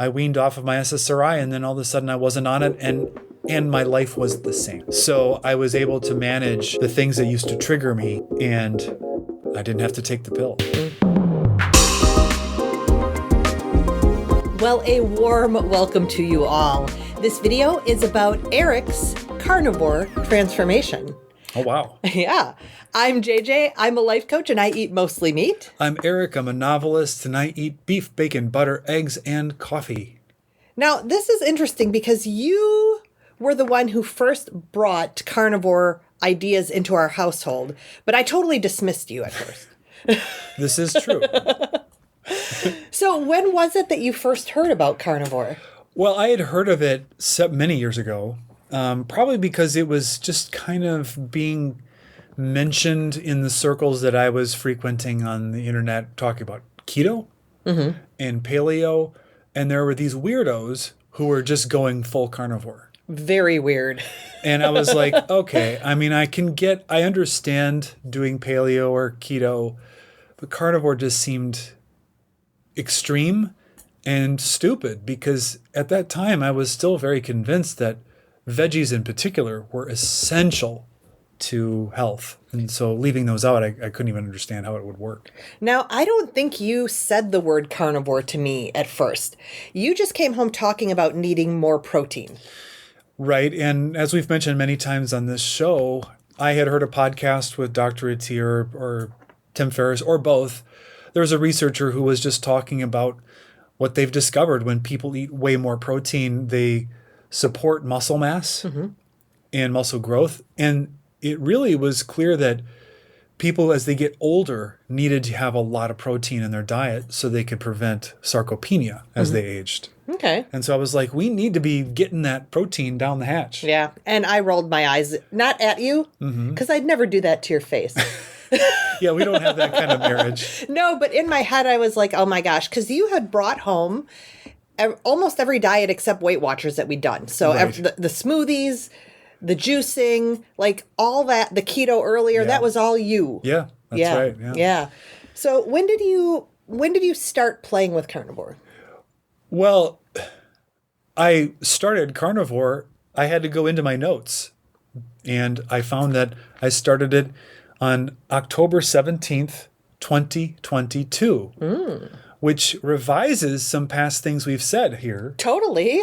I weaned off of my SSRI, and then all of a sudden I wasn't on it, and my life was the same. So I was able to manage the things that used to trigger me, and I didn't have to take the pill. Well, a warm welcome to you all. This video is about Eric's carnivore transformation. Oh, wow. Yeah. I'm JJ. I'm a life coach and I eat mostly meat. I'm Eric. I'm a novelist and I eat beef, bacon, butter, eggs, and coffee. Now, this is interesting because you were the one who first brought carnivore ideas into our household, but I totally dismissed you at first. This is true. So when was it that you first heard about carnivore? Well, I had heard of it many years ago, probably because it was just kind of being mentioned in the circles that I was frequenting on the internet, talking about keto and paleo. And there were these weirdos who were just going full carnivore. Very weird. And I was like, okay, I mean, I understand doing paleo or keto, but carnivore just seemed extreme and stupid, because at that time I was still very convinced that veggies in particular were essential to health. And so leaving those out, I couldn't even understand how it would work. Now, I don't think you said the word carnivore to me at first. You just came home talking about needing more protein. Right. And as we've mentioned many times on this show, I had heard a podcast with Dr. Atir or Tim Ferriss or both. There was a researcher who was just talking about what they've discovered. When people eat way more protein, they support muscle mass and muscle growth. And it really was clear that people, as they get older, needed to have a lot of protein in their diet so they could prevent sarcopenia as they aged. Okay. And so I was like, we need to be getting that protein down the hatch. Yeah. And I rolled my eyes, not at you, because I'd never do that to your face. Yeah, we don't have that kind of marriage. No, but in my head, I was like, oh my gosh, because you had brought home almost every diet except Weight Watchers that we'd done. So Right. the smoothies, the juicing, like all that, the keto earlier, that was all you. Yeah, that's right. Yeah. So when did you start playing with carnivore? Well, I started carnivore. I had to go into my notes, and I found that I started it on October 17th, 2022, which revises some past things we've said here. Totally.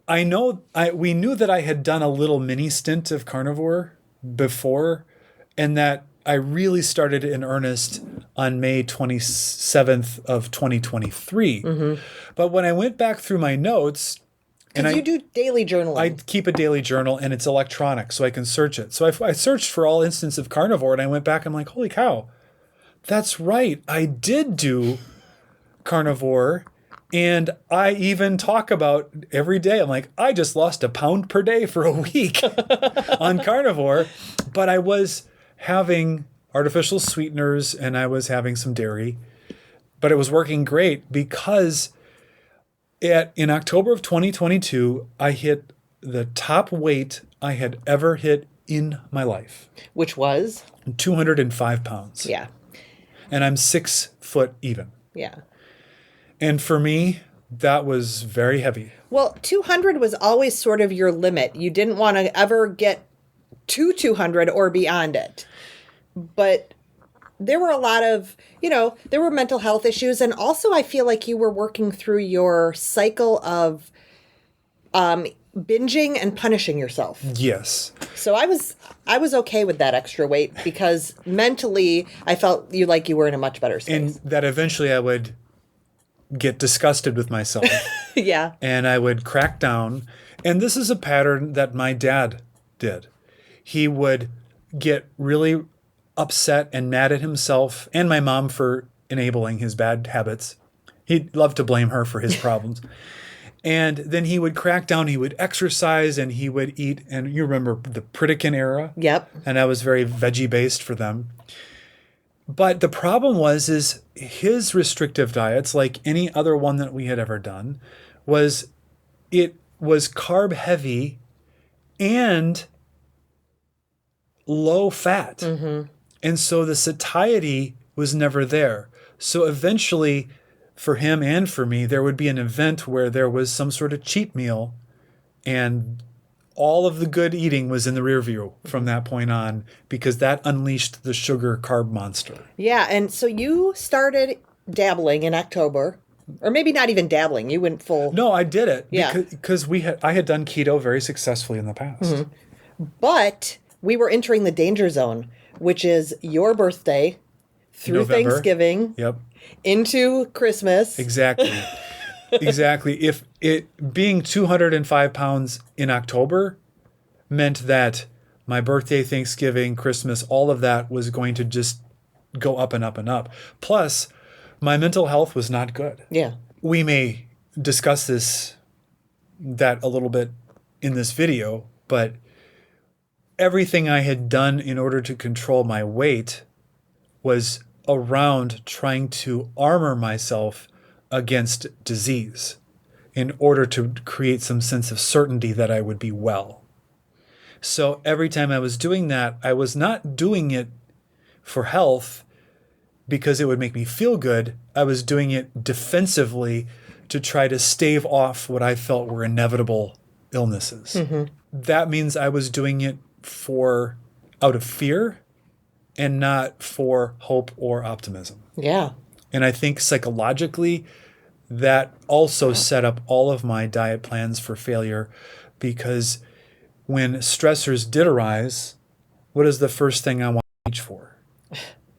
I know we knew that I had done a little mini stint of carnivore before, and that I really started in earnest on May 27th of 2023. But when I went back through my notes, Because you do daily journaling. I keep a daily journal, and it's electronic, so I can search it. So I searched for all instances of carnivore, and I went back, I'm like, holy cow, that's right. I did do carnivore, and I even talk about every day. I'm like, I just lost 1 pound per day for a week on carnivore, but I was having artificial sweeteners, and I was having some dairy, but it was working great because in October of 2022, I hit the top weight I had ever hit in my life. Which was? 205 pounds. Yeah. And I'm 6 foot even. Yeah. And for me, that was very heavy. Well, 200 was always sort of your limit. You didn't want to ever get to 200 or beyond it. But there were a lot of, there were mental health issues. And also I feel like you were working through your cycle of binging and punishing yourself. Yes. So I was okay with that extra weight because mentally I felt you were in a much better space. And that eventually I would get disgusted with myself. Yeah. And I would crack down. And this is a pattern that my dad did. He would get really upset and mad at himself and my mom for enabling his bad habits. He'd love to blame her for his problems. And then he would crack down, he would exercise, and he would eat. And you remember the Pritikin era? Yep. And I was very veggie-based for them. But the problem is his restrictive diets, like any other one that we had ever done, it was carb heavy and low fat. Mm-hmm. And so the satiety was never there. So eventually for him and for me, there would be an event where there was some sort of cheat meal, and all of the good eating was in the rear view from that point on, because that unleashed the sugar carb monster. Yeah. And so you started dabbling in October, or maybe not even dabbling. You went full. No, I did it. Yeah. Because I had done keto very successfully in the past. But we were entering the danger zone, which is your birthday through November. Thanksgiving Yep. into Christmas. Exactly. Exactly. If it being 205 pounds in October meant that my birthday, Thanksgiving, Christmas, all of that was going to just go up and up and up. Plus, my mental health was not good. Yeah. We may discuss that a little bit in this video, but everything I had done in order to control my weight was around trying to armor myself against disease in order to create some sense of certainty that I would be well. So every time I was doing that, I was not doing it for health because it would make me feel good. I was doing it defensively to try to stave off what I felt were inevitable illnesses. That means I was doing it out of fear and not for hope or optimism. Yeah. And I think psychologically, that also set up all of my diet plans for failure, because when stressors did arise, what is the first thing I want to reach for?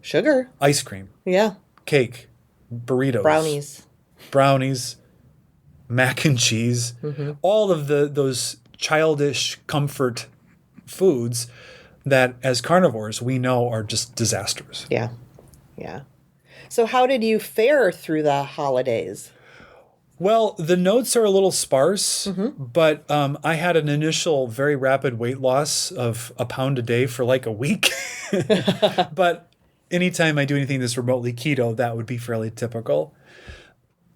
Sugar. Ice cream, Yeah. cake, burritos, Brownies. mac and cheese, all of those childish comfort foods that as carnivores we know are just disasters. Yeah. Yeah. So how did you fare through the holidays? Well, the notes are a little sparse, but I had an initial very rapid weight loss of a pound a day for like a week. But anytime I do anything that's remotely keto, that would be fairly typical.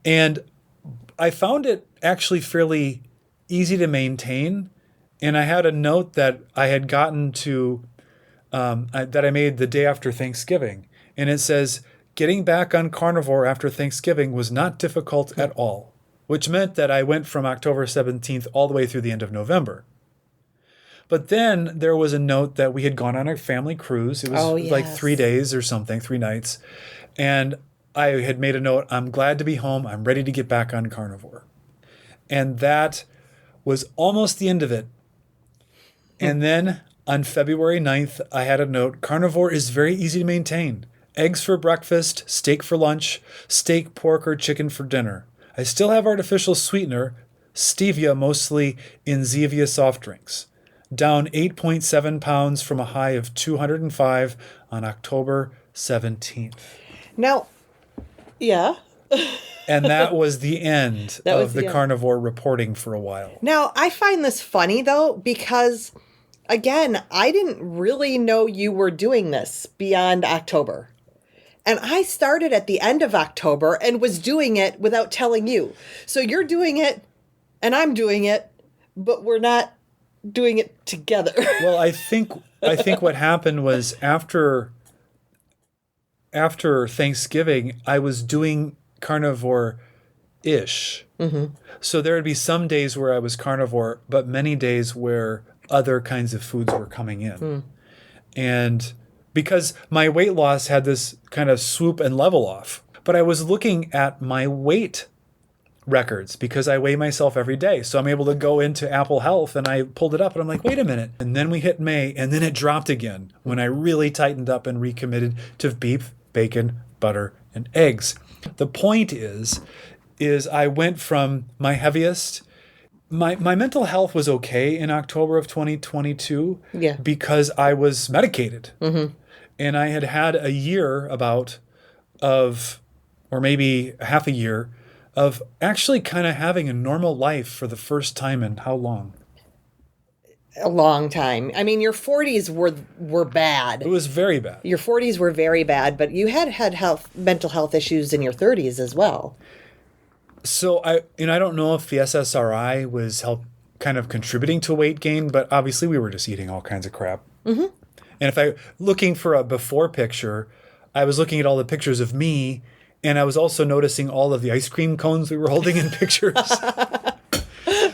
And I found it actually fairly easy to maintain. And I had a note that I had gotten to, that I made the day after Thanksgiving. And it says, getting back on carnivore after Thanksgiving was not difficult at all, which meant that I went from October 17th all the way through the end of November. But then there was a note that we had gone on a family cruise. It was like 3 days or something, 3 nights. And I had made a note, I'm glad to be home. I'm ready to get back on carnivore. And that was almost the end of it. And then on February 9th, I had a note, carnivore is very easy to maintain. Eggs for breakfast, steak for lunch, steak, pork, or chicken for dinner. I still have artificial sweetener, stevia mostly in Zevia soft drinks. Down 8.7 pounds from a high of 205 on October 17th. Now, yeah. And that was the end of the end. carnivore reporting for a while. Now, I find this funny, though, because, again, I didn't really know you were doing this beyond October. And I started at the end of October and was doing it without telling you. So you're doing it and I'm doing it, but we're not doing it together. Well, I think what happened was after Thanksgiving, I was doing carnivore-ish. So there would be some days where I was carnivore, but many days where other kinds of foods were coming in. And because my weight loss had this kind of swoop and level off. But I was looking at my weight records because I weigh myself every day. So I'm able to go into Apple Health and I pulled it up and I'm like, wait a minute. And then we hit May and then it dropped again when I really tightened up and recommitted to beef, bacon, butter, and eggs. The point is I went from my heaviest. My mental health was okay in October of 2022 because I was medicated. And I had a year or maybe half a year of actually kind of having a normal life for the first time in how long? A long time. I mean, your 40s were bad. It was very bad. Your 40s were very bad, but you had mental health issues in your 30s as well. So I don't know if the SSRI was kind of contributing to weight gain, but obviously we were just eating all kinds of crap. And if looking for a before picture, I was looking at all the pictures of me And I was also noticing all of the ice cream cones we were holding in pictures.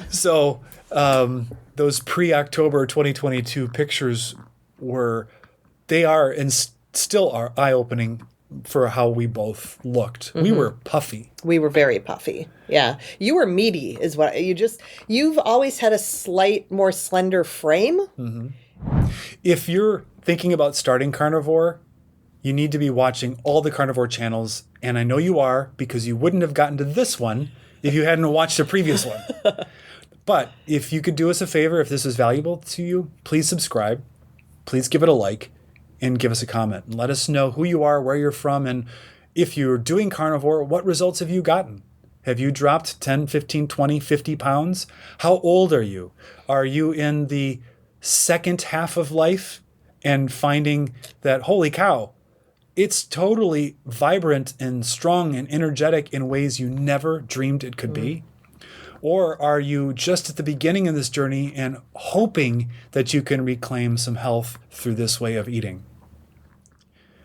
So those pre-October 2022 pictures they are and still are eye-opening for how we both looked. Mm-hmm. We were puffy. We were very puffy. Yeah. You were meaty is what you've always had a slight more slender frame. Mm-hmm. If you're thinking about starting Carnivore, you need to be watching all the Carnivore channels. And I know you are, because you wouldn't have gotten to this one if you hadn't watched the previous one. But if you could do us a favor, if this is valuable to you, please subscribe. Please give it a like and give us a comment. And let us know who you are, where you're from, and if you're doing Carnivore, what results have you gotten? Have you dropped 10, 15, 20, 50 pounds? How old are you? Are you in the second half of life and finding that, holy cow, it's totally vibrant and strong and energetic in ways you never dreamed it could be? Or are you just at the beginning of this journey and hoping that you can reclaim some health through this way of eating?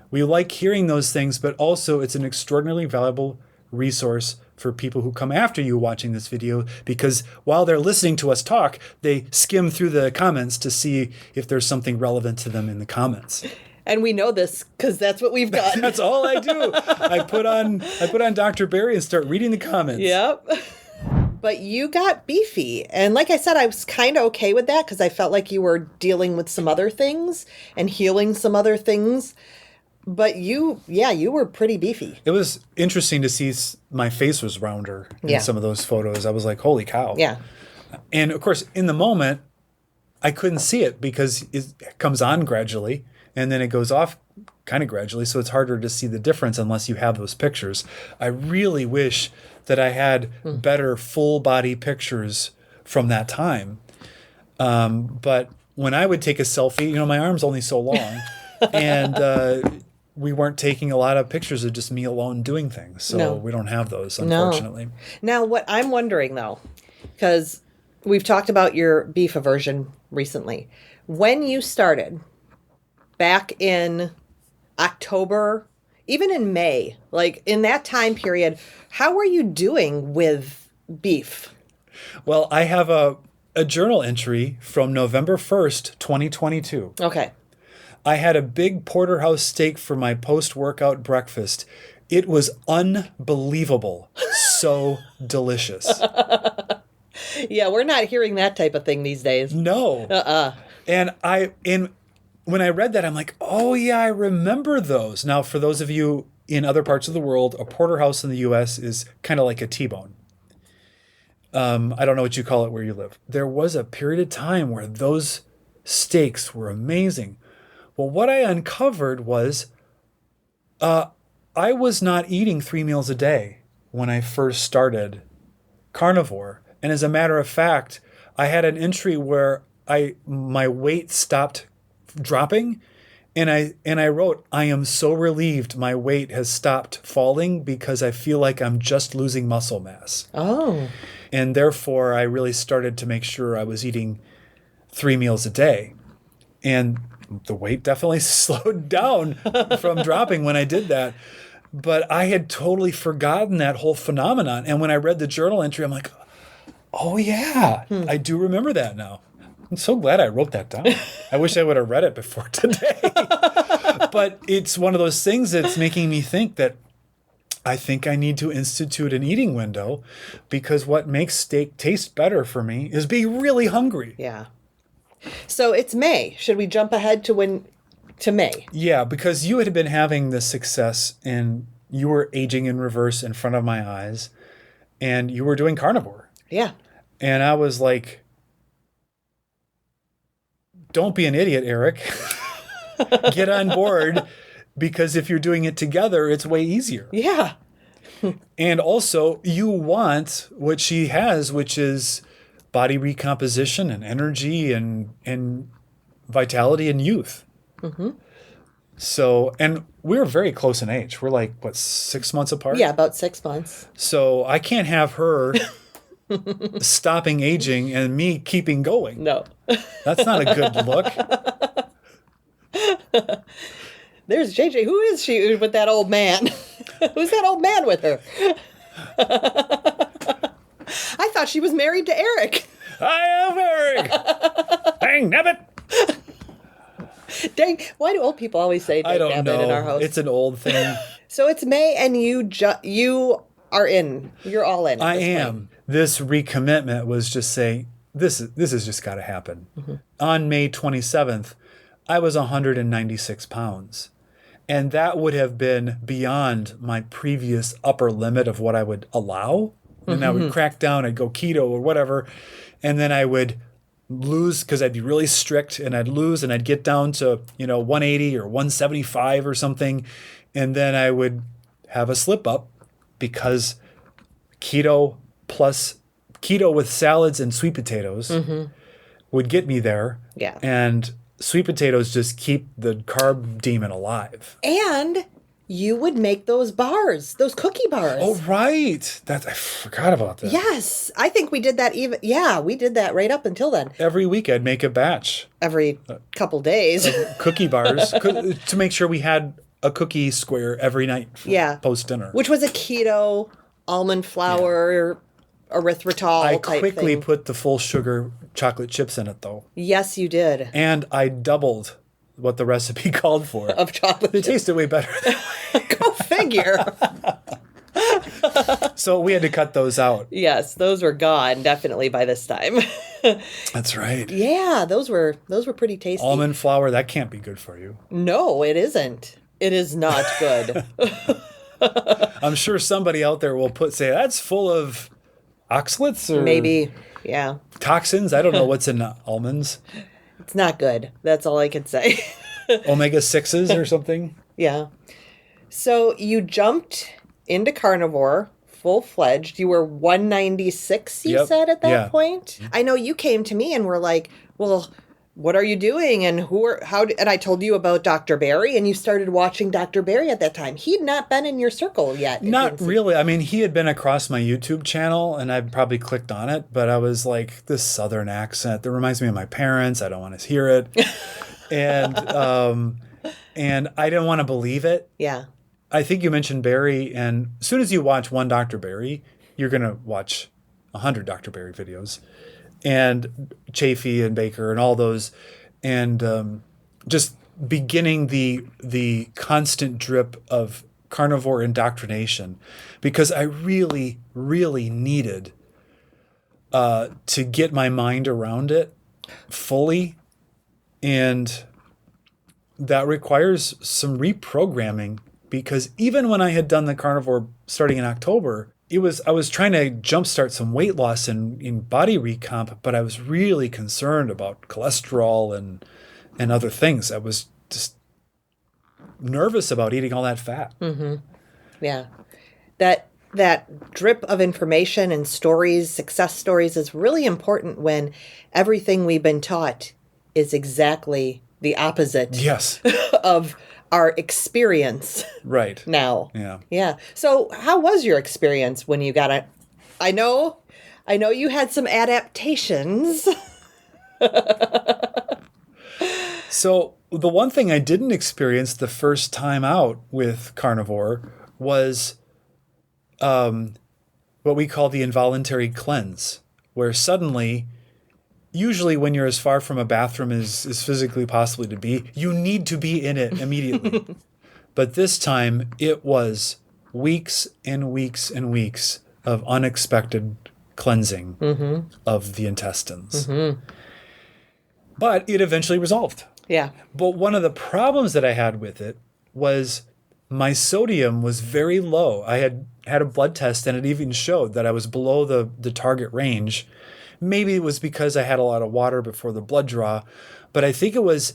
We like hearing those things, but also it's an extraordinarily valuable resource for people who come after you watching this video, because while they're listening to us talk, they skim through the comments to see if there's something relevant to them in the comments. And we know this because that's what we've done. That's all I do. I put on Dr. Barry and start reading the comments. Yep. But you got beefy. And like I said, I was kind of okay with that because I felt like you were dealing with some other things and healing some other things. But you were pretty beefy. It was interesting to see my face was rounder in some of those photos. I was like, holy cow. Yeah. And of course, in the moment, I couldn't see it because it comes on gradually and then it goes off kind of gradually. So it's harder to see the difference unless you have those pictures. I really wish that I had better full body pictures from that time. But when I would take a selfie, my arm's only so long. And we weren't taking a lot of pictures of just me alone doing things. So we don't have those, unfortunately. No. Now, what I'm wondering, though, because we've talked about your beef aversion recently. When you started back in October, even in May, like in that time period, how were you doing with beef? Well, I have a journal entry from November 1st, 2022. Okay. I had a big porterhouse steak for my post-workout breakfast. It was unbelievable. So delicious. Yeah, we're not hearing that type of thing these days. No. And when I read that, I'm like, oh yeah, I remember those. Now, for those of you in other parts of the world, a porterhouse in the U.S. is kind of like a T-bone. I don't know what you call it where you live. There was a period of time where those steaks were amazing. Well, what I uncovered was I was not eating 3 meals a day when I first started Carnivore. And as a matter of fact, I had an entry where my weight stopped dropping, and I wrote, I am so relieved my weight has stopped falling because I feel like I'm just losing muscle mass. Oh. And therefore, I really started to make sure I was eating 3 meals a day. And the weight definitely slowed down from dropping when I did that. But I had totally forgotten that whole phenomenon. And when I read the journal entry, I'm like, oh, yeah, I do remember that now. I'm so glad I wrote that down. I wish I would have read it before today. But it's one of those things that's making me think that I think I need to institute an eating window, because what makes steak taste better for me is being really hungry. Yeah. So it's May. Should we jump ahead to May? Yeah, because you had been having this success and you were aging in reverse in front of my eyes and you were doing Carnivore. Yeah. And I was like, don't be an idiot, Eric. Get on board, because if you're doing it together, it's way easier. Yeah. And also, you want what she has, which is body recomposition and energy and vitality and youth. Mm-hmm. So, and we're very close in age. We're like, what, 6 months apart? Yeah, about 6 months. So I can't have her stopping aging and me keeping going. No. That's not a good look. There's JJ. Who is she with that old man? Who's that old man with her? I thought she was married to Eric. I am Eric. Dang nabbit. Dang, why do old people always say I dang don't nabbit in our know. house? It's an old thing. So it's May, and you are in. You're all in. At I this am. point. This recommitment was just saying, this has just got to happen. On May 27th, I was 196 pounds. And that would have been beyond my previous upper limit of what I would allow. And I would crack down, I'd go keto or whatever. And then I would lose because I'd be really strict, and I'd lose and I'd get down to, 180 or 175 or something. And then I would have a slip up because keto with salads and sweet potatoes would get me there. Yeah. And sweet potatoes just keep the carb demon alive. And you would make those bars, those cookie bars. Oh, right. I forgot about that. Yes. I think we did that we did that right up until then. Every week I'd make a batch. Every couple days. Cookie bars to make sure we had a cookie square every night post dinner. Which was a keto, almond flour, erythritol I type quickly thing. put the full sugar chocolate chips in it, though. Yes, you did. And I doubled what the recipe called for. Of chocolate It chips. tasted way better. Go figure. So we had to cut those out. Yes, those were gone definitely by this time. That's right. Yeah, those were pretty tasty. Almond flour, that can't be good for you. No, it isn't. It is not good. I'm sure somebody out there will say that's full of oxalates or Maybe, yeah. toxins. I don't know what's in almonds. It's not good. That's all I can say. Omega 6s or something. Yeah. So you jumped into carnivore full-fledged. You were 196, you Yep. said, at that Yeah. point? I know you came to me and were like, well, what are you doing? And and I told you about Dr. Barry, and you started watching Dr. Barry at that time. He'd not been in your circle yet. it Not didn't seem. really. I mean, he had been across my YouTube channel and I'd probably clicked on it, but I was like, this Southern accent that reminds me of my parents. I don't want to hear it. And I didn't want to believe it. Yeah. I think you mentioned Barry, and as soon as you watch one Dr. Barry, you're going to watch 100 Dr. Barry videos. And Chafee and Baker and all those, and just beginning the constant drip of carnivore indoctrination, because I really, really needed to get my mind around it fully, and that requires some reprogramming, because even when I had done the carnivore starting in October, I was trying to jumpstart some weight loss in body recomp, but I was really concerned about cholesterol and other things. I was just nervous about eating all that fat. Yeah. That drip of information and stories, success stories, is really important when everything we've been taught is exactly the opposite Yes. of our experience Right. now. Yeah. Yeah. So how was your experience when you got it? I know you had some adaptations. So the one thing I didn't experience the first time out with carnivore was what we call the involuntary cleanse, where suddenly, usually when you're as far from a bathroom as physically possibly to be, you need to be in it immediately. But this time it was weeks and weeks and weeks of unexpected cleansing of the intestines. But it eventually resolved. Yeah. But one of the problems that I had with it was my sodium was very low. I had a blood test and it even showed that I was below the target range. Maybe it was because I had a lot of water before the blood draw, but I think I was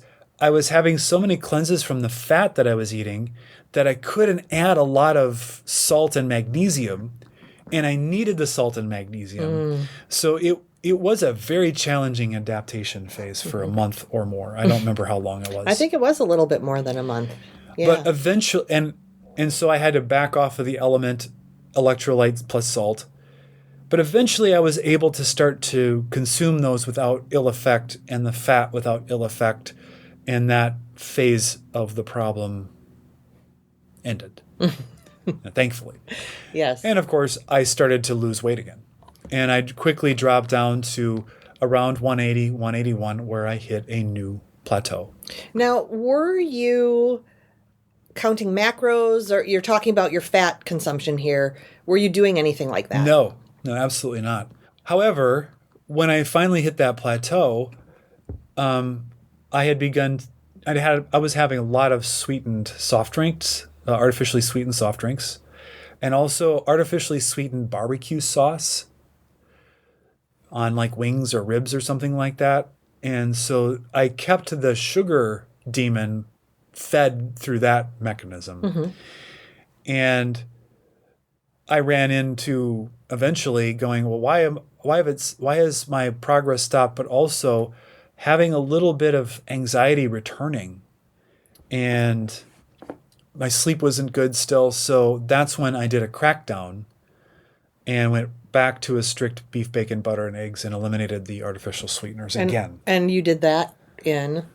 having so many cleanses from the fat that I was eating that I couldn't add a lot of salt and magnesium, and I needed the salt and magnesium. So it was a very challenging adaptation phase for a month or more. I don't remember how long it was. I think it was a little bit more than a month. Yeah. But eventually, and so I had to back off of the element electrolytes plus salt. But eventually I was able to start to consume those without ill effect, and the fat without ill effect. And that phase of the problem ended. thankfully. Yes. And of course, I started to lose weight again. And I quickly dropped down to around 180, 181, where I hit a new plateau. Now, were you counting macros, or you're talking about your fat consumption here? Were you doing anything like that? No, absolutely not. However, when I finally hit that plateau, I had begun. I was having a lot of sweetened soft drinks, artificially sweetened soft drinks, and also artificially sweetened barbecue sauce on like wings or ribs or something like that. And so I kept the sugar demon fed through that mechanism. And I ran into eventually going, well, why has my progress stopped? But also having a little bit of anxiety returning, and my sleep wasn't good still. So that's when I did a crackdown and went back to a strict beef, bacon, butter, and eggs, and eliminated the artificial sweeteners again. And you did that in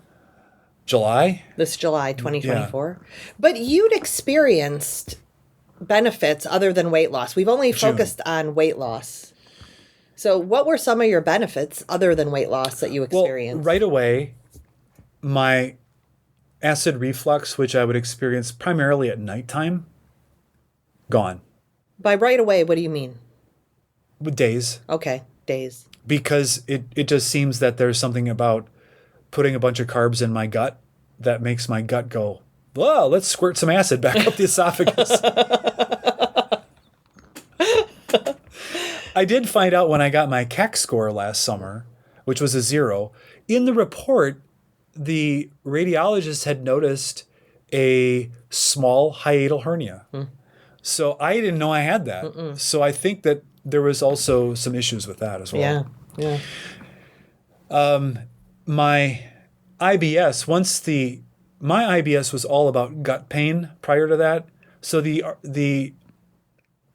July? this July 2024. But you'd experienced benefits other than weight loss. We've only focused on weight loss. So what were some of your benefits other than weight loss that you experienced? Well, right away, my acid reflux, which I would experience primarily at nighttime, gone. By right away, what do you mean? With days. Okay, days. Because it just seems that there's something about putting a bunch of carbs in my gut that makes my gut go, whoa, let's squirt some acid back up the esophagus. I did find out when I got my CAC score last summer, which was a 0. In the report, the radiologist had noticed a small hiatal hernia. So I didn't know I had that. So I think that there was also some issues with that as well. Yeah. My IBS, my IBS was all about gut pain prior to that. So the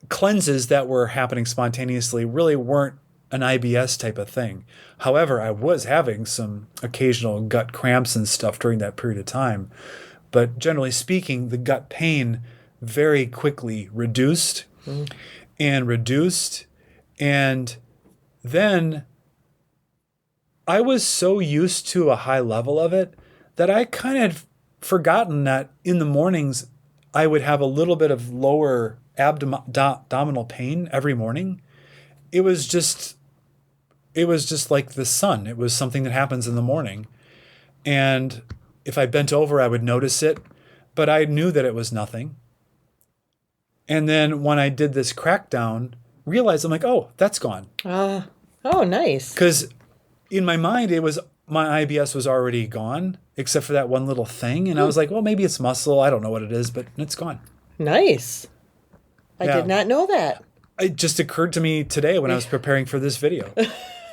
cleanses that were happening spontaneously really weren't an IBS type of thing. However, I was having some occasional gut cramps and stuff during that period of time. But generally speaking, the gut pain very quickly reduced. And then I was so used to a high level of it that I kind of forgotten that in the mornings I would have a little bit of lower abdominal pain every morning. It was just like the sun. It was something that happens in the morning. And if I bent over, I would notice it, but I knew that it was nothing. And then when I did this crackdown, realized I'm like, oh, that's gone. Oh, nice. Because in my mind, my IBS was already gone, except for that one little thing. And I was like, well, maybe it's muscle. I don't know what it is, but it's gone. Nice. I did not know that. It just occurred to me today when I was preparing for this video.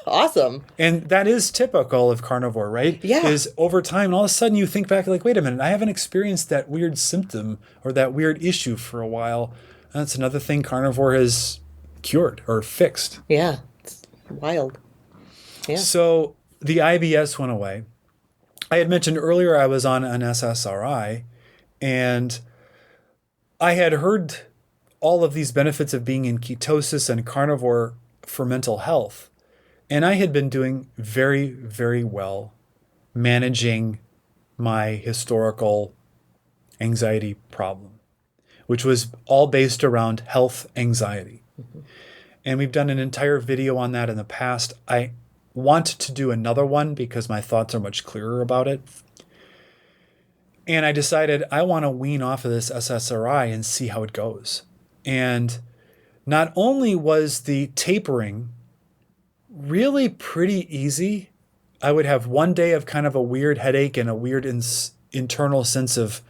Awesome. And that is typical of carnivore, right? Yeah. Is over time, and all of a sudden you think back like, wait a minute, I haven't experienced that weird symptom or that weird issue for a while. And that's another thing carnivore has cured or fixed. Yeah. It's wild. Yeah. So the IBS went away. I had mentioned earlier I was on an SSRI, and I had heard all of these benefits of being in ketosis and carnivore for mental health. And I had been doing very, very well managing my historical anxiety problem, which was all based around health anxiety. And we've done an entire video on that in the past. I want to do another one because my thoughts are much clearer about it. And I decided I want to wean off of this SSRI and see how it goes. And not only was the tapering really pretty easy, I would have one day of kind of a weird headache and a weird internal sense of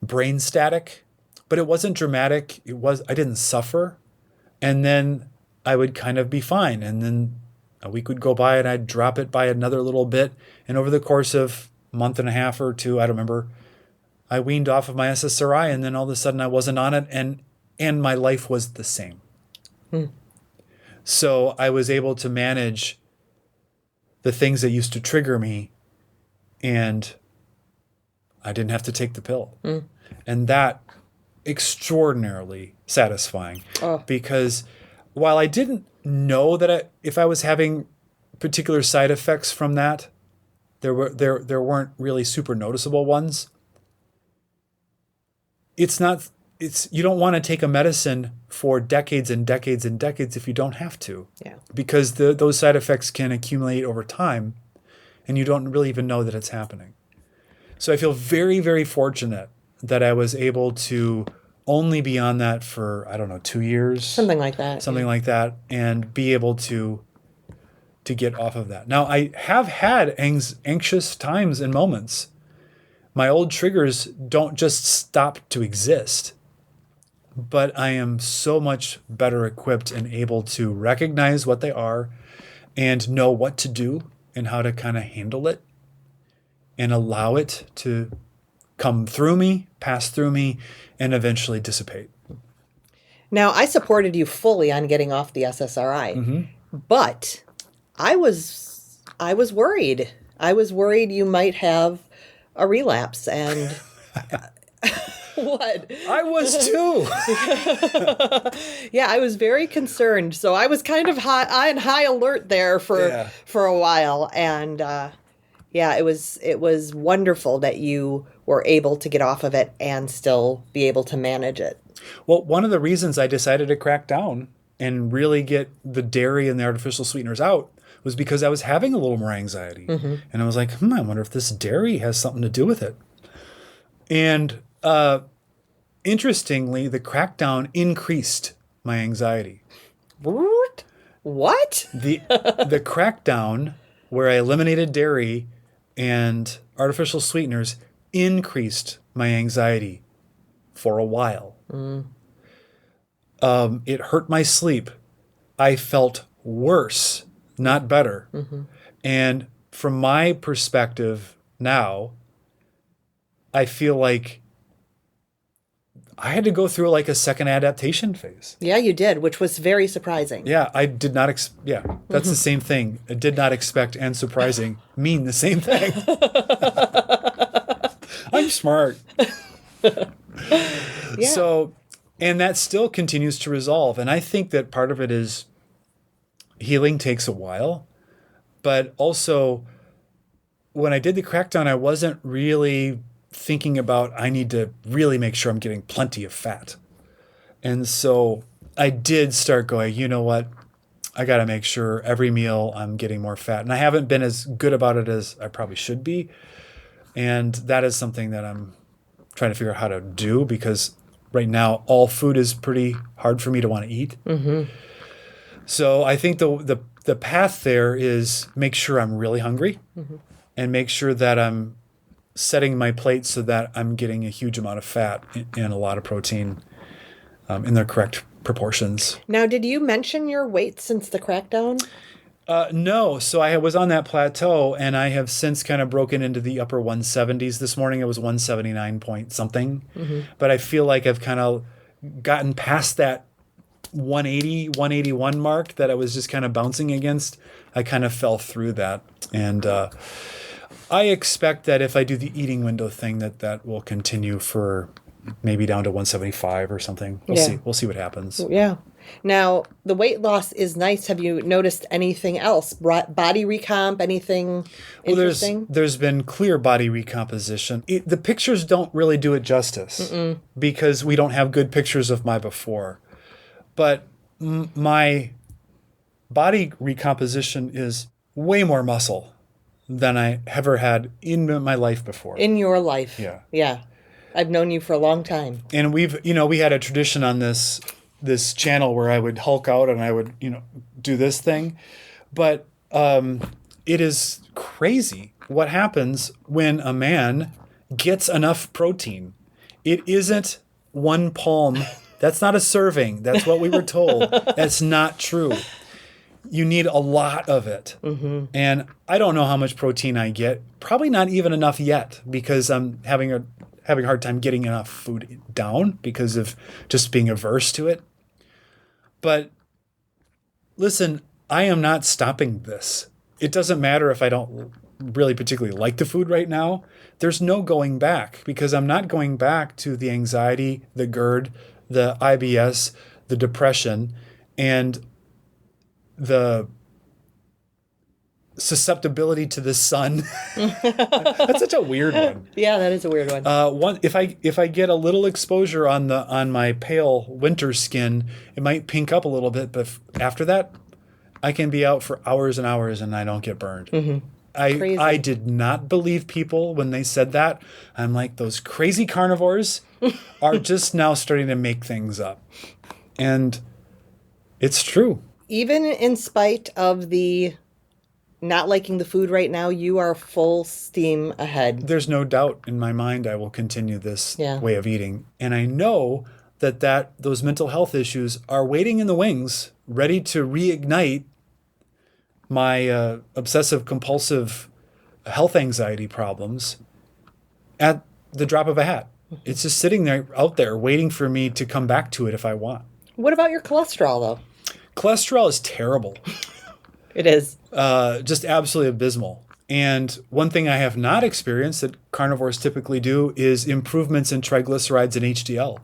brain static, but it wasn't dramatic. I didn't suffer. And then I would kind of be fine. And then a week would go by and I'd drop it by another little bit. And over the course of a month and a half or two, I don't remember, I weaned off of my SSRI, and then all of a sudden I wasn't on it, and my life was the same. So I was able to manage the things that used to trigger me, and I didn't have to take the pill. And that extraordinarily satisfying. Oh. Because while I didn't know that if I was having particular side effects from that, there weren't really super noticeable ones. You don't want to take a medicine for decades and decades and decades if you don't have to. Yeah. Because those side effects can accumulate over time and you don't really even know that it's happening. So I feel very, very fortunate that I was able to only be on that for, 2 years. Something like that. Like that, and be able to get off of that. Now, I have had anxious times and moments. My old triggers don't just stop to exist, but I am so much better equipped and able to recognize what they are and know what to do and how to kind of handle it and allow it to come through me, pass through me, and eventually dissipate. Now, I supported you fully on getting off the SSRI, but I was worried. I was worried you might have a relapse, and what? I was too. Yeah, I was very concerned. So I was kind of on high alert there for a while, and it was wonderful that you were able to get off of it and still be able to manage it. Well, one of the reasons I decided to crack down and really get the dairy and the artificial sweeteners out was because I was having a little more anxiety. And I was like, I wonder if this dairy has something to do with it. And interestingly, the crackdown increased my anxiety. What? The crackdown where I eliminated dairy and artificial sweeteners increased my anxiety for a while. It hurt my sleep. I felt worse, not better. And from my perspective now, I feel like I had to go through like a second adaptation phase. Yeah, you did, which was very surprising. Yeah, I did not. That's the same thing. I did not expect and surprising mean the same thing. I'm smart. Yeah. So, and that still continues to resolve. And I think that part of it is healing takes a while. But also, when I did the crackdown, I wasn't really thinking about, I need to really make sure I'm getting plenty of fat. And so I did start going, you know what? I got to make sure every meal I'm getting more fat. And I haven't been as good about it as I probably should be. And that is something that I'm trying to figure out how to do, because right now all food is pretty hard for me to want to eat. So I think the path there is make sure I'm really hungry and make sure that I'm setting my plate so that I'm getting a huge amount of fat and a lot of protein in the correct proportions. Now, did you mention your weight since the crackdown? No. So I was on that plateau, and I have since kind of broken into the upper 170s. This morning it was 179 point something. But I feel like I've kind of gotten past that 180, 181 mark that I was just kind of bouncing against. I kind of fell through that. And I expect that if I do the eating window thing, that will continue for maybe down to 175 or something. We'll see. We'll see what happens. Yeah. Now, the weight loss is nice. Have you noticed anything else? Body recomp, anything interesting? There's been clear body recomposition. The pictures don't really do it justice because we don't have good pictures of my before. But my body recomposition is way more muscle than I ever had in my life before. In your life? Yeah. Yeah. I've known you for a long time. And we had a tradition on this channel where I would Hulk out and I would, do this thing. But it is crazy what happens when a man gets enough protein. It isn't one palm. That's not a serving. That's what we were told. That's not true. You need a lot of it. And I don't know how much protein I get. Probably not even enough yet, because I'm having a hard time getting enough food down because of just being averse to it. But listen, I am not stopping this. It doesn't matter if I don't really particularly like the food right now, there's no going back because I'm not going back to the anxiety, the GERD, the IBS, the depression, and the susceptibility to the sun. That's such a weird one. Yeah, that is a weird one. If I get a little exposure on my pale winter skin, it might pink up a little bit, but after that, I can be out for hours and hours and I don't get burned. Mm-hmm. I did not believe people when they said that. I'm like, those crazy carnivores are just now starting to make things up. And it's true. Even in spite of the not liking the food right now, you are full steam ahead. There's no doubt in my mind I will continue this Yeah. way of eating. And I know that those mental health issues are waiting in the wings, ready to reignite my obsessive compulsive health anxiety problems at the drop of a hat. It's just sitting there out there waiting for me to come back to it if I want. What about your cholesterol, though? Cholesterol is terrible. It is. Just absolutely abysmal. And one thing I have not experienced that carnivores typically do is improvements in triglycerides and HDL.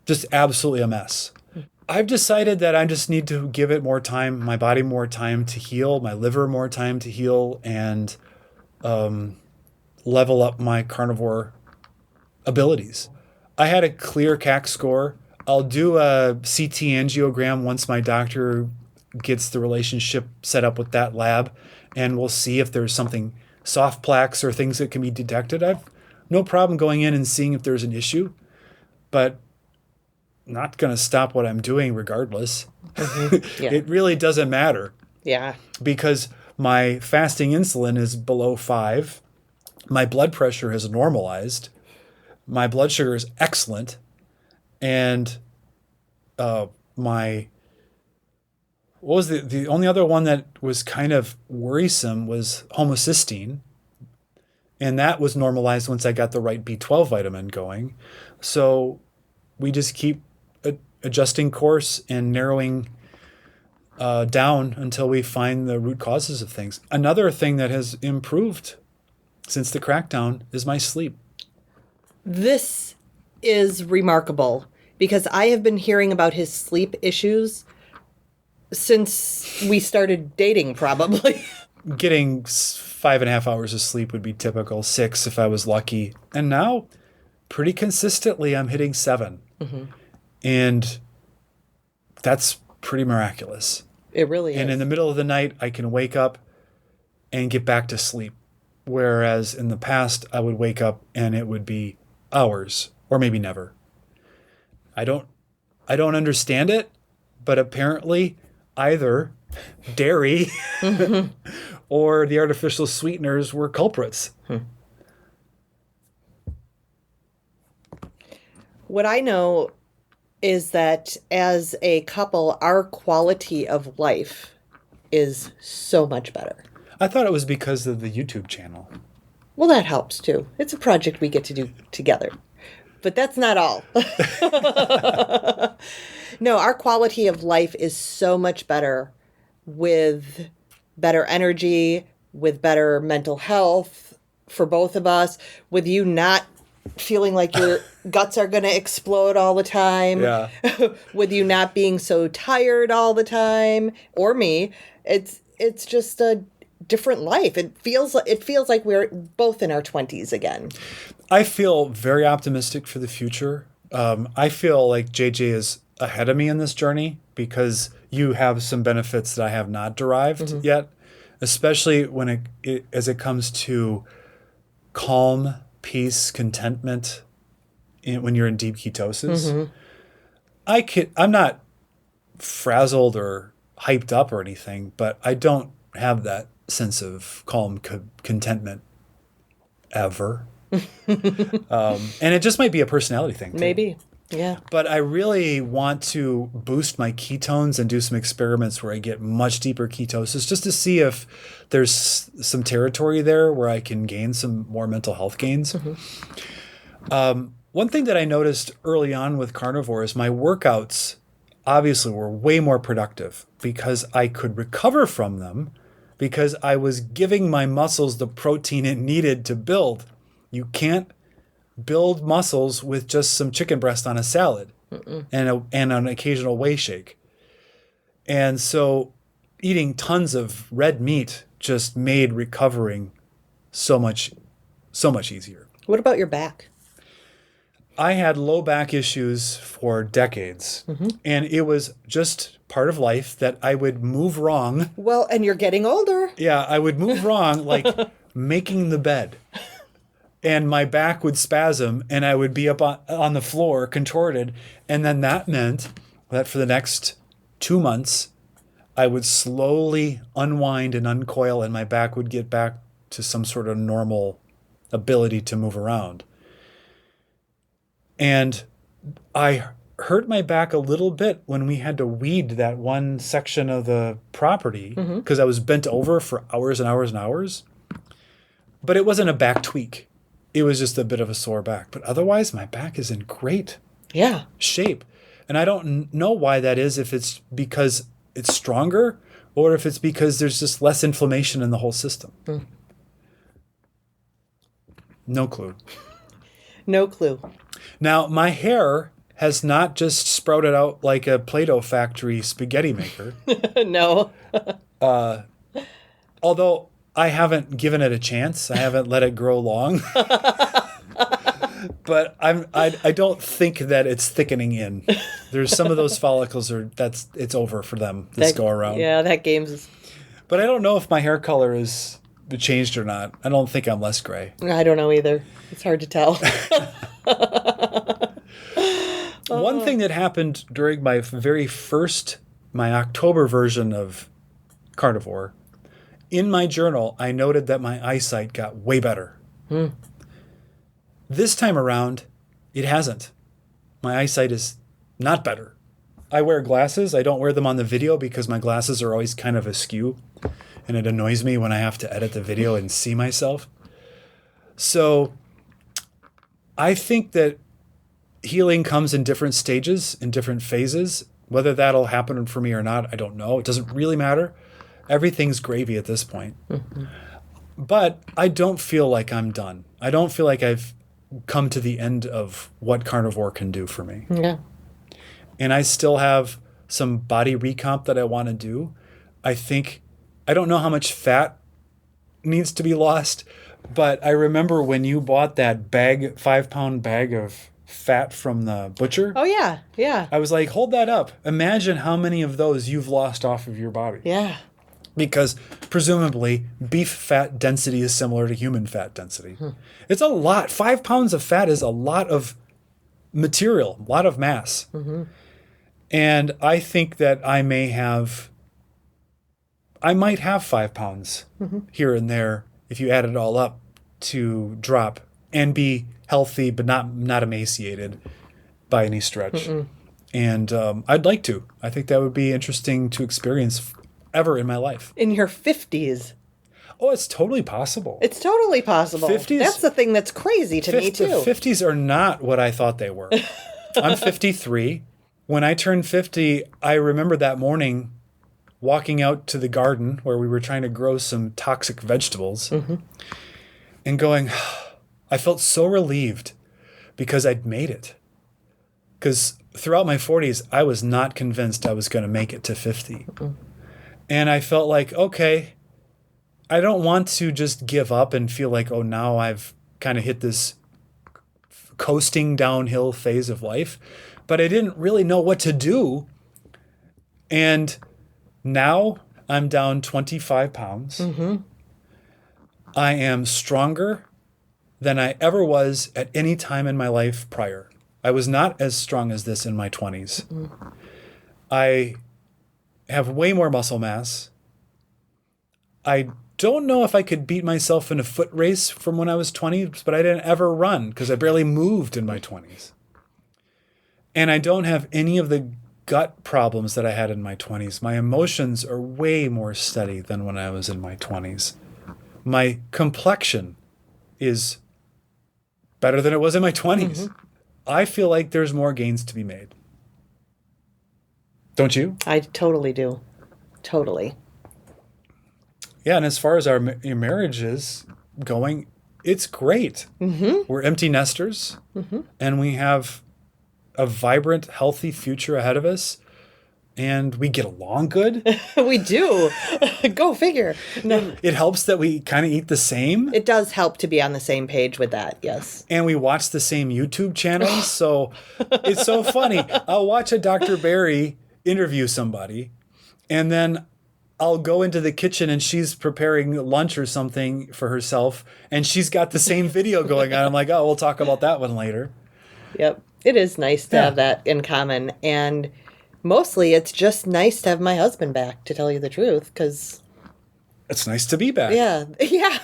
Just absolutely a mess. I've decided that I just need to give it more time, my body more time to heal, my liver more time to heal, and level up my carnivore abilities. I had a clear CAC score. I'll do a CT angiogram once my doctor gets the relationship set up with that lab, and we'll see if there's something, soft plaques or things that can be detected. I've no problem going in and seeing if there's an issue, but not going to stop what I'm doing regardless. Mm-hmm. Yeah. It really doesn't matter. Yeah. Because my fasting insulin is below 5. My blood pressure has normalized. My blood sugar is excellent. And what was the only other one that was kind of worrisome was homocysteine. And that was normalized once I got the right B12 vitamin going. So we just keep adjusting course and narrowing down until we find the root causes of things. Another thing that has improved since the crackdown is my sleep. This is remarkable because I have been hearing about his sleep issues since we started dating, probably. Getting 5.5 hours of sleep would be typical, 6 if I was lucky. And now, pretty consistently, I'm hitting 7. Mm-hmm. And that's pretty miraculous. It really is. And in the middle of the night, I can wake up and get back to sleep. Whereas in the past, I would wake up and it would be hours or maybe never. I don't understand it, but apparently either dairy mm-hmm. or the artificial sweeteners were culprits. What I know is that as a couple, our quality of life is so much better. I thought it was because of the YouTube channel. Well, that helps too. It's a project we get to do together. But that's not all. No, our quality of life is so much better with better energy, with better mental health for both of us, with you not feeling like your guts are going to explode all the time, yeah. with you not being so tired all the time, or me. It's just a different life. It feels like we're both in our 20s again. I feel very optimistic for the future. I feel like JJ is ahead of me in this journey because you have some benefits that I have not derived mm-hmm. yet, especially when as it comes to calm, peace, contentment when you're in deep ketosis. Mm-hmm. I'm not frazzled or hyped up or anything, but I don't have that sense of calm contentment ever. And it just might be a personality thing too. Maybe. Yeah. But I really want to boost my ketones and do some experiments where I get much deeper ketosis just to see if there's some territory there where I can gain some more mental health gains. Mm-hmm. One thing that I noticed early on with carnivore is my workouts obviously were way more productive because I could recover from them because I was giving my muscles the protein it needed to build. You can't build muscles with just some chicken breast on a salad and an occasional whey shake. And so eating tons of red meat just made recovering so much easier. What about your back? I had low back issues for decades, and it was just part of life that I would move wrong. Well, and you're getting older. Yeah, I would move wrong, like making the bed. And my back would spasm, and I would be up on the floor, contorted. And then that meant that for the next 2 months, I would slowly unwind and uncoil, and my back would get back to some sort of normal ability to move around. And I hurt my back a little bit when we had to weed that one section of the property because I was bent over for hours and hours and hours. But it wasn't a back tweak. It was just a bit of a sore back. But otherwise, my back is in great shape. And I don't know why that is, if it's because it's stronger or if it's because there's just less inflammation in the whole system. No clue. No clue. Now, my hair has not just sprouted out like a Play-Doh factory spaghetti maker. No. Although I haven't given it a chance. I haven't let it grow long. But I don't think that it's thickening in. There's some of those follicles it's over for them this go around. Yeah, that game's... But I don't know if my hair color is changed or not. I don't think I'm less gray. I don't know either. It's hard to tell. One thing that happened during my October version of Carnivore, in my journal, I noted that my eyesight got way better. This time around, it hasn't. My eyesight is not better. I wear glasses. I don't wear them on the video because my glasses are always kind of askew, and it annoys me when I have to edit the video and see myself. So I think that healing comes in different stages, in different phases. Whether that'll happen for me or not, I don't know. It doesn't really matter. Everything's gravy at this point. But I don't feel like I'm done. I don't feel like I've come to the end of what Carnivore can do for me. Yeah. And I still have some body recomp that I want to do. I don't know how much fat needs to be lost, but I remember when you bought that 5-pound bag of fat from the butcher. Oh, yeah. Yeah. I was like, hold that up. Imagine how many of those you've lost off of your body. Yeah. Because presumably beef fat density is similar to human fat density. It's a lot. 5 pounds of fat is a lot of material, a lot of mass. And I think that I might have 5 pounds here and there if you add it all up to drop and be healthy but not emaciated by any stretch. And I'd like to. I think that would be interesting to experience ever in my life. In your 50s. Oh, it's totally possible. It's totally possible. 50s? That's the thing that's crazy to me, too. The 50s are not what I thought they were. I'm 53. When I turned 50, I remember that morning walking out to the garden where we were trying to grow some toxic vegetables and going, I felt so relieved because I'd made it. Because throughout my 40s, I was not convinced I was going to make it to 50. And I felt like, okay, I don't want to just give up and feel like, oh, now I've kind of hit this coasting downhill phase of life. But I didn't really know what to do. And now I'm down 25 pounds. I am stronger than I ever was at any time in my life prior. I was not as strong as this in my 20s. I have way more muscle mass. I don't know if I could beat myself in a foot race from when I was 20, but I didn't ever run because I barely moved in my 20s. And I don't have any of the gut problems that I had in my 20s. My emotions are way more steady than when I was in my 20s. My complexion is better than it was in my 20s. I feel like there's more gains to be made. Don't you? I totally do. Totally. Yeah, and as far as our marriage is going, it's great. We're empty nesters, and we have a vibrant, healthy future ahead of us, and we get along good. We do. Go figure. No, It helps that we kind of eat the same, it does help to be on the same page with that. Yes. and we watch the same YouTube channels. So it's so funny. I'll watch a Dr. Barry interview somebody, and then I'll go into the kitchen and she's preparing lunch or something for herself, and she's got the same video going on. I'm like, oh, we'll talk about that one later. Yep. It is nice to have that in common. And mostly it's just nice to have my husband back, to tell you the truth, because... It's nice to be back. Yeah. Yeah.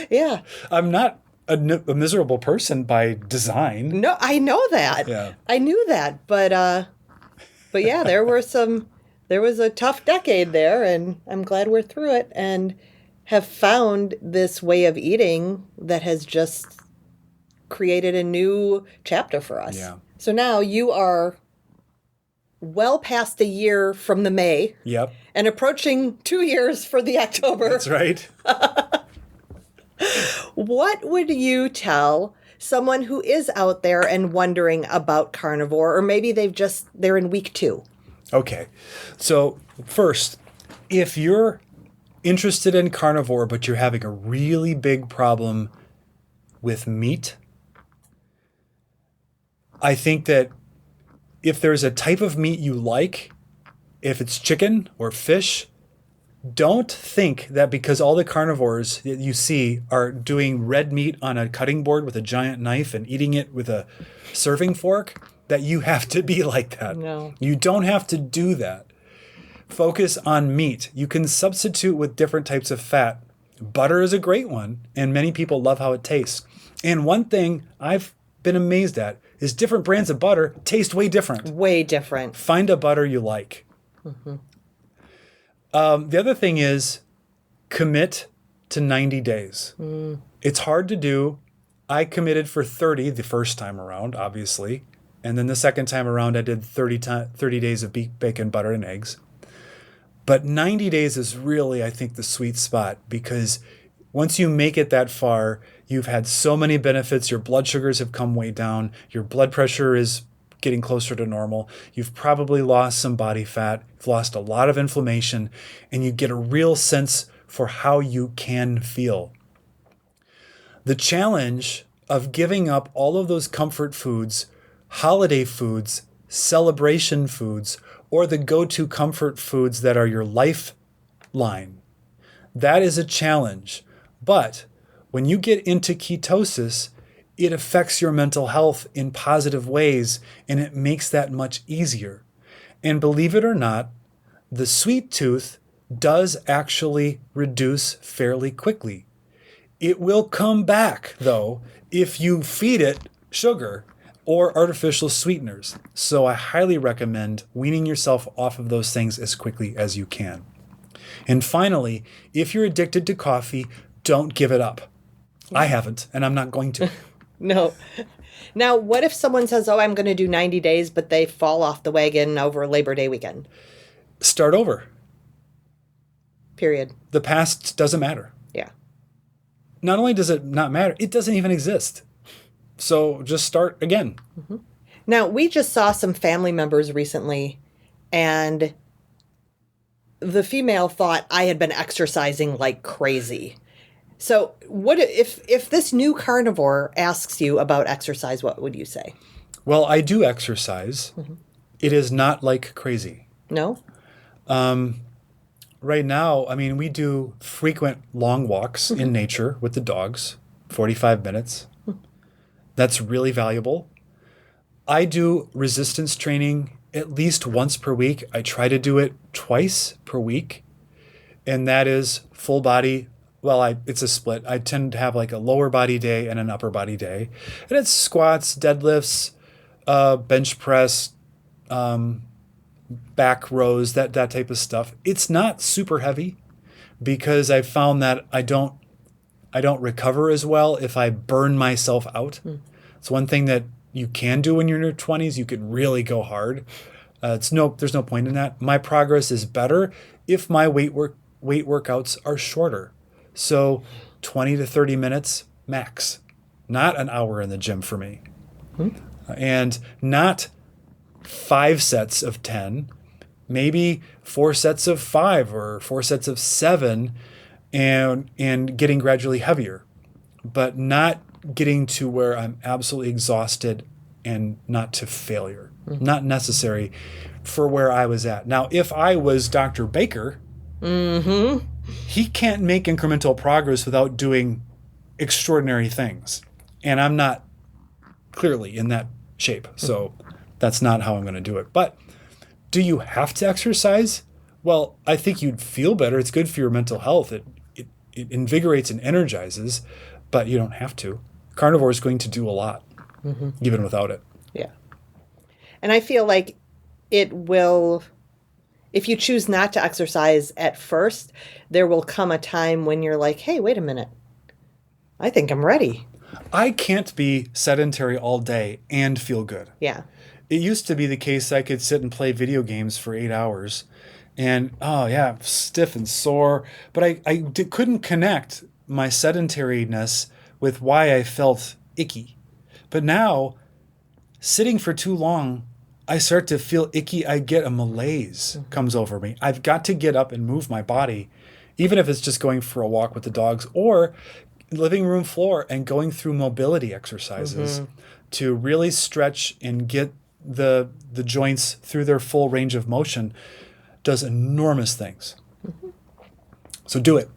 Yeah. I'm not a miserable person by design. No, I know that. Yeah. I knew that. But yeah, there was a tough decade there, and I'm glad we're through it and have found this way of eating that has just created a new chapter for us. Yeah. So now you are well past a year from the May. Yep. And approaching 2 years for the October. That's right. What would you tell someone who is out there and wondering about carnivore, or maybe they're in week 2? Okay. So first, if you're interested in carnivore, but you're having a really big problem with meat, I think that if there's a type of meat you like, if it's chicken or fish, don't think that because all the carnivores that you see are doing red meat on a cutting board with a giant knife and eating it with a serving fork, that you have to be like that. No. You don't have to do that. Focus on meat. You can substitute with different types of fat. Butter is a great one, and many people love how it tastes. And one thing I've been amazed at is different brands of butter taste way different. Way different. Find a butter you like. The other thing is commit to 90 days. It's hard to do. I committed for 30 the first time around, obviously. And then the second time around, I did 30 days of bacon, butter, and eggs. But 90 days is really, I think, the sweet spot, because once you make it that far, you've had so many benefits. Your blood sugars have come way down. Your blood pressure is getting closer to normal. You've probably lost some body fat. You've lost a lot of inflammation, and you get a real sense for how you can feel. The challenge of giving up all of those comfort foods, holiday foods, celebration foods, or the go-to comfort foods that are your lifeline, that is a challenge. But when you get into ketosis, it affects your mental health in positive ways, and it makes that much easier. And believe it or not, the sweet tooth does actually reduce fairly quickly. It will come back, though, if you feed it sugar or artificial sweeteners. So I highly recommend weaning yourself off of those things as quickly as you can. And finally, if you're addicted to coffee, don't give it up. I haven't, and I'm not going to. No. Now, what if someone says, oh, I'm going to do 90 days, but they fall off the wagon over Labor Day weekend? Start over. Period. The past doesn't matter. Yeah. Not only does it not matter, it doesn't even exist. So just start again. Now, we just saw some family members recently, and the female thought I had been exercising like crazy. So what if this new carnivore asks you about exercise, what would you say? Well, I do exercise. It is not like crazy. No? Right now, I mean, we do frequent long walks in nature with the dogs, 45 minutes. That's really valuable. I do resistance training at least once per week. I try to do it twice per week. And that is full body. Well, it's a split. I tend to have like a lower body day and an upper body day. And it's squats, deadlifts, bench press, back rows, that type of stuff. It's not super heavy because I found that I don't recover as well if I burn myself out. It's one thing that you can do when you're in your 20s. You can really go hard. There's no point in that. My progress is better if my weight workouts are shorter. So 20 to 30 minutes max, not an hour in the gym for me. And not 5 sets of 10, maybe 4 sets of 5 or 4 sets of 7, and getting gradually heavier, but not getting to where I'm absolutely exhausted and not to failure. Not necessary for where I was at. Now, if I was Dr. Baker, he can't make incremental progress without doing extraordinary things. And I'm not clearly in that shape. So that's not how I'm going to do it. But do you have to exercise? Well, I think you'd feel better. It's good for your mental health. It invigorates and energizes, but you don't have to. Carnivore is going to do a lot, even without it. Yeah. And I feel like it will, if you choose not to exercise at first, there will come a time when you're like, hey, wait a minute. I think I'm ready. I can't be sedentary all day and feel good. Yeah. It used to be the case I could sit and play video games for 8 hours and, stiff and sore. But I couldn't connect my sedentariness with why I felt icky. But now, sitting for too long, I start to feel icky. I get a malaise comes over me. I've got to get up and move my body, even if it's just going for a walk with the dogs or living room floor and going through mobility exercises to really stretch and get the joints through their full range of motion does enormous things. So do it.